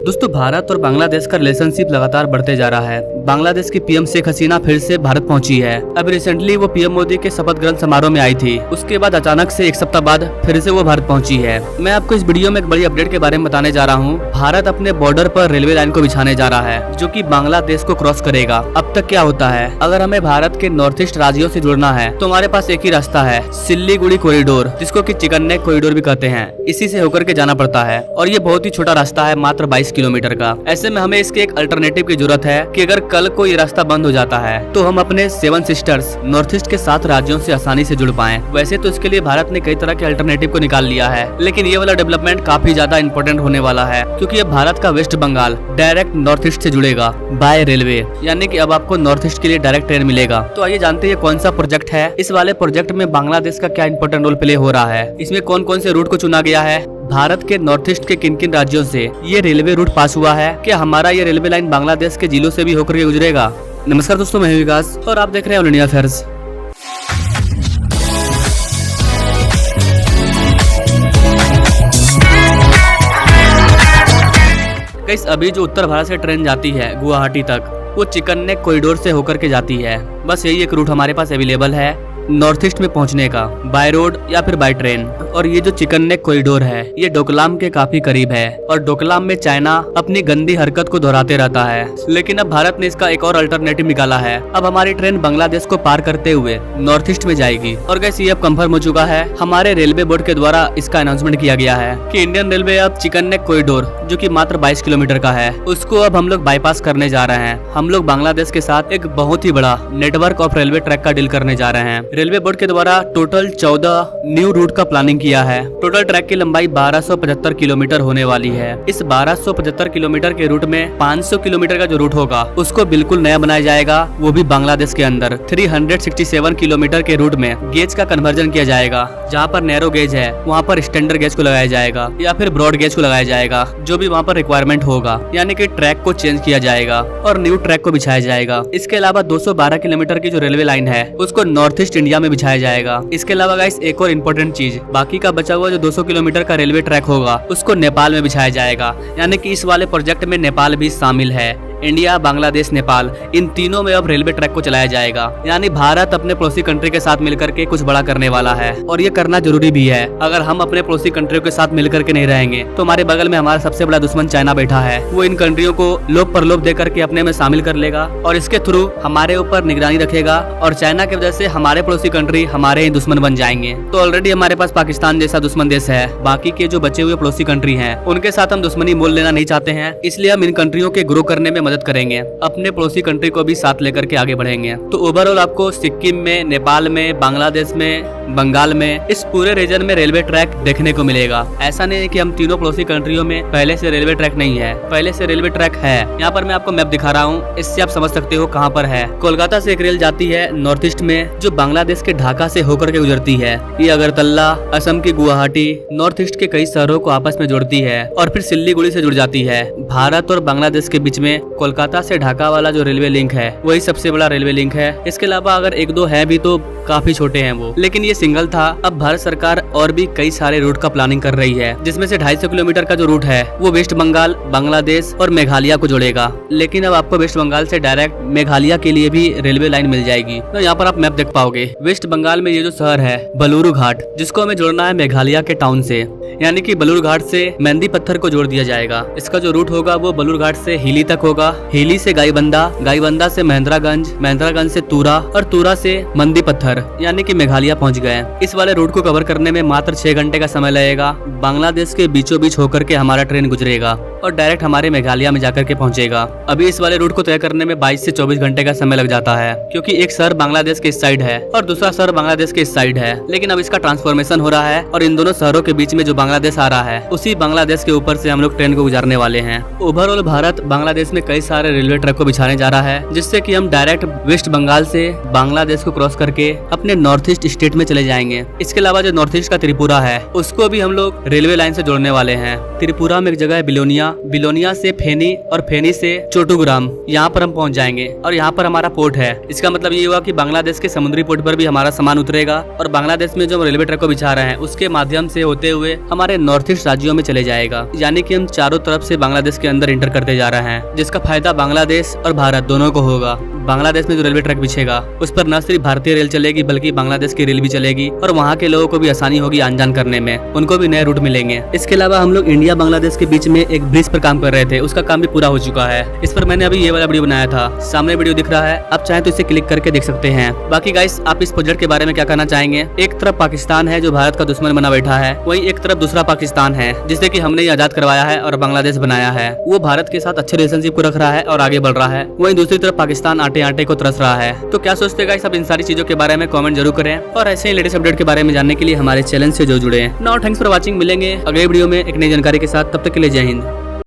दोस्तों, भारत और बांग्लादेश का रिलेशनशिप लगातार बढ़ते जा रहा है। बांग्लादेश की पीएम शेख हसीना फिर से भारत पहुंची है। अब रिसेंटली वो पीएम मोदी के शपथ ग्रहण समारोह में आई थी। उसके बाद अचानक से एक सप्ताह बाद फिर से वो भारत पहुंची है। मैं आपको इस वीडियो में एक बड़ी अपडेट के बारे में बताने जा रहा हूँ। भारत अपने बॉर्डर पर रेलवे लाइन को बिछाने जा रहा है, जो कि बांग्लादेश को क्रॉस करेगा। अब तक क्या होता है, अगर हमें भारत के नॉर्थ ईस्ट राज्यों से जुड़ना है तो हमारे पास एक ही रास्ता है, सिल्लीगुड़ी कॉरिडोर, जिसको कि चिकन नेक कॉरिडोर भी कहते हैं। इसी से होकर के जाना पड़ता है और ये बहुत ही छोटा रास्ता है, मात्र 22 किलोमीटर का। ऐसे में हमें इसके एक अल्टरनेटिव की जरूरत है कि अगर कल को ये रास्ता बंद हो जाता है तो हम अपने 7 सिस्टर्स नॉर्थ ईस्ट के 7 राज्यों से आसानी से जुड़ पाएं। वैसे तो इसके लिए भारत ने कई तरह के अल्टरनेटिव को निकाल लिया है, लेकिन ये वाला डेवलपमेंट काफी ज्यादा इंपॉर्टेंट होने वाला है, क्योंकि अब भारत का West Bengal direct North East से जुड़ेगा बाय रेलवे, यानी कि अब आपको नॉर्थ ईस्ट के लिए डायरेक्ट ट्रेन मिलेगा। तो आइए जानते हैं कौन सा प्रोजेक्ट है। इस वाले प्रोजेक्ट में बांग्लादेश का क्या इंपॉर्टेंट रोल प्ले हो रहा है, इसमें कौन कौन से रूट को चुना गया है, भारत के नॉर्थ ईस्ट के किन किन राज्यों से ये रेलवे रूट पास हुआ है, क्या हमारा ये रेलवे लाइन बांग्लादेश के जिलों से भी होकर के गुजरेगा। नमस्कार दोस्तों, मैं विकास और आप देख रहे हैं ऑल इंडिया अफेयर्स। गाइस, अभी जो उत्तर भारत से ट्रेन जाती है गुवाहाटी तक, वो चिकन नेक कॉरिडोर से होकर के जाती है। बस यही एक रूट हमारे पास अवेलेबल है नॉर्थ ईस्ट में पहुंचने का, बाय रोड या फिर बाय ट्रेन। और ये जो चिकन नेक कॉरिडोर है ये डोकलाम के काफी करीब है, और डोकलाम में चाइना अपनी गंदी हरकत को दोहराते रहता है। लेकिन अब भारत ने इसका एक और अल्टरनेटिव निकाला है। अब हमारी ट्रेन बांग्लादेश को पार करते हुए नॉर्थ ईस्ट में जाएगी। और गैस, ये अब कंफर्म हो चुका है, हमारे रेलवे बोर्ड के द्वारा इसका अनाउंसमेंट किया गया है कि इंडियन रेलवे अब चिकन नेक कॉरिडोर, जो कि मात्र 22 किलोमीटर का है, उसको अब हम लोग बाईपास करने जा रहे हैं। हम लोग बांग्लादेश के साथ एक बहुत ही बड़ा नेटवर्क ऑफ रेलवे ट्रैक का डील करने जा रहे हैं। रेलवे बोर्ड के द्वारा टोटल 14 न्यू रूट का प्लानिंग किया है। टोटल ट्रैक की लंबाई 1275 किलोमीटर होने वाली है। इस 1275 किलोमीटर के रूट में 500 किलोमीटर का जो रूट होगा उसको बिल्कुल नया बनाया जाएगा, वो भी बांग्लादेश के अंदर। 367 किलोमीटर के रूट में गेज का कन्वर्जन किया जाएगा। जहाँ पर नैरो गेज है वहाँ पर स्टैंडर्ड गेज को लगाया जाएगा या फिर ब्रॉड गेज को लगाया जाएगा, जो भी वहाँ पर रिक्वायरमेंट होगा, यानी कि ट्रैक को चेंज किया जाएगा और न्यू ट्रैक को बिछाया जाएगा। इसके अलावा 212 किलोमीटर की जो रेलवे लाइन है उसको नॉर्थ ईस्ट इंडिया में बिछाया जाएगा। इसके अलावा गाइस, एक और इम्पोर्टेंट चीज, बाकी का बचा हुआ जो 200 किलोमीटर का रेलवे ट्रैक होगा उसको नेपाल में बिछाया जाएगा। यानी कि इस वाले प्रोजेक्ट में नेपाल भी शामिल है। इंडिया, बांग्लादेश, नेपाल, इन तीनों में अब रेलवे ट्रैक को चलाया जाएगा। यानी भारत अपने पड़ोसी कंट्री के साथ मिलकर के कुछ बड़ा करने वाला है, और ये करना जरूरी भी है। अगर हम अपने पड़ोसी कंट्रियों के साथ मिलकर के नहीं रहेंगे तो हमारे बगल में हमारा सबसे बड़ा दुश्मन चाइना बैठा है। वो इन कंट्रियों को लोभ प्रलोभ दे करके अपने में शामिल कर लेगा और इसके थ्रू हमारे ऊपर निगरानी रखेगा, और चाइना की वजह से हमारे पड़ोसी कंट्री हमारे ही दुश्मन बन जाएंगे। तो ऑलरेडी हमारे पास पाकिस्तान जैसा दुश्मन देश है। बाकी के जो बचे हुए पड़ोसी कंट्री हैं उनके साथ हम दुश्मनी मोल लेना नहीं चाहते हैं, इसलिए हम इन कंट्रियों के ग्रो करने में मदद करेंगे, अपने पड़ोसी कंट्री को भी साथ लेकर के आगे बढ़ेंगे। तो ओवरऑल आपको सिक्किम में, नेपाल में, बांग्लादेश में, बंगाल में, इस पूरे रीजन में रेलवे ट्रैक देखने को मिलेगा। ऐसा नहीं है कि हम तीनों पड़ोसी कंट्रियों में पहले से रेलवे ट्रैक नहीं है, पहले से रेलवे ट्रैक है। यहाँ पर मैं आपको मैप दिखा रहा हूँ, इससे आप समझ सकते हो कहाँ पर है। कोलकाता से एक रेल जाती है नॉर्थ ईस्ट में, जो बांग्लादेश के ढाका से होकर के गुजरती है। ये अगरतला, असम की गुवाहाटी, नॉर्थ ईस्ट के कई शहरों को आपस में जोड़ती है और फिर सिल्लीगुड़ी से जुड़ जाती है। भारत और बांग्लादेश के बीच में कोलकाता से ढाका वाला जो रेलवे लिंक है वही सबसे बड़ा रेलवे लिंक है। इसके अलावा अगर एक दो है भी तो काफी छोटे हैं वो, लेकिन ये सिंगल था। अब भारत सरकार और भी कई सारे रूट का प्लानिंग कर रही है, जिसमें से 250 किलोमीटर का जो रूट है वो वेस्ट बंगाल, बांग्लादेश और मेघालय को जोड़ेगा। लेकिन अब आपको वेस्ट बंगाल से डायरेक्ट मेघालय के लिए भी रेलवे लाइन मिल जाएगी। तो यहाँ पर आप मैप देख पाओगे। वेस्ट बंगाल में ये जो शहर है बलूरू घाट, जिसको हमें जोड़ना है मेघालय के टाउन से, यानी कि बलूर घाट से मेहंदी पत्थर को जोड़ दिया जाएगा। इसका जो रूट होगा वो बलूर घाट से हिली तक होगा, हिली से गाईबंदा, गाईबंदा से महेंद्रागंज, महेंद्रागंज से तूरा और तूरा से मंदी पत्थर, यानी कि मेघालय पहुंच गए। इस वाले रूट को कवर करने में मात्र 6 घंटे का समय लगेगा। बांग्लादेश के बीचों बीच होकर के हमारा ट्रेन गुजरेगा और डायरेक्ट हमारे मेघालय में जाकर के पहुंचेगा। अभी इस वाले रूट को तय करने में 22 से 24 घंटे का समय लग जाता है, क्योंकि एक शहर बांग्लादेश के इस साइड है और दूसरा शहर बांग्लादेश के इस साइड है। लेकिन अब इसका ट्रांसफॉर्मेशन हो रहा है और इन दोनों शहरों के बीच में जो बांग्लादेश आ रहा है उसी बांग्लादेश के ऊपर से हम लोग ट्रेन को गुजारने वाले हैं। ओवरऑल भारत बांग्लादेश में कई सारे रेलवे ट्रैक को बिछाने जा रहा है, जिससे कि हम डायरेक्ट वेस्ट बंगाल से बांग्लादेश को क्रॉस करके अपने नॉर्थ ईस्ट स्टेट में चले जाएंगे। इसके अलावा जो नॉर्थ ईस्ट का त्रिपुरा है उसको भी हम लोग रेलवे लाइन से जोड़ने वाले हैं। त्रिपुरा में एक जगह है बिलोनिया, बिलोनिया से फेनी और फेनी से चोटुग्राम, यहाँ पर हम पहुँच जाएंगे और यहाँ पर हमारा पोर्ट है। इसका मतलब ये हुआ कि बांग्लादेश के समुद्री पोर्ट पर भी हमारा सामान उतरेगा और बांग्लादेश में जो हम रेलवे ट्रैक को बिछा रहे हैं उसके माध्यम से होते हुए हमारे नॉर्थ ईस्ट राज्यों में चले जाएगा। यानी कि हम चारों तरफ से बांग्लादेश के अंदर इंटर करते जा रहे हैं, जिसका फायदा बांग्लादेश और भारत दोनों को होगा। बांग्लादेश में जो रेलवे ट्रैक बिछेगा उस पर न सिर्फ भारतीय रेल चलेगी बल्कि बांग्लादेश की रेल भी चलेगी और वहाँ के लोगों को भी आसानी होगी आन जान करने में, उनको भी नए रूट मिलेंगे। इसके अलावा हम लोग इंडिया बांग्लादेश के बीच में एक ब्रिज पर काम कर रहे थे, उसका काम भी पूरा हो चुका है। इस पर मैंने अभी ये वाला वीडियो बनाया था, सामने वीडियो दिख रहा है, आप चाहें तो इसे क्लिक करके देख सकते हैं। बाकी गाइस, आप इस प्रोजेक्ट के बारे में क्या कहना चाहेंगे? एक तरफ पाकिस्तान है जो भारत का दुश्मन बना बैठा है, वहीं एक तरफ दूसरा पाकिस्तान है जिससे कि हमने आजाद करवाया है और बांग्लादेश बनाया है। वो भारत के साथ अच्छे रिलेशनशिप को रख रहा है और आगे बढ़ रहा है, वहीं दूसरी तरफ पाकिस्तान आटे आटे को तरस रहा है। तो क्या सोचते गाइस आप इन सारी चीजों के बारे में कमेंट जरूर करें और ऐसे ही लेटेस्ट अपडेट के बारे में जानने के लिए हमारे चैनल से जो जुड़े हैं। नाउ थैंक्स फॉर वाचिंग, मिलेंगे अगले वीडियो में एक नई जानकारी के साथ, तब तक के लिए जय हिंद।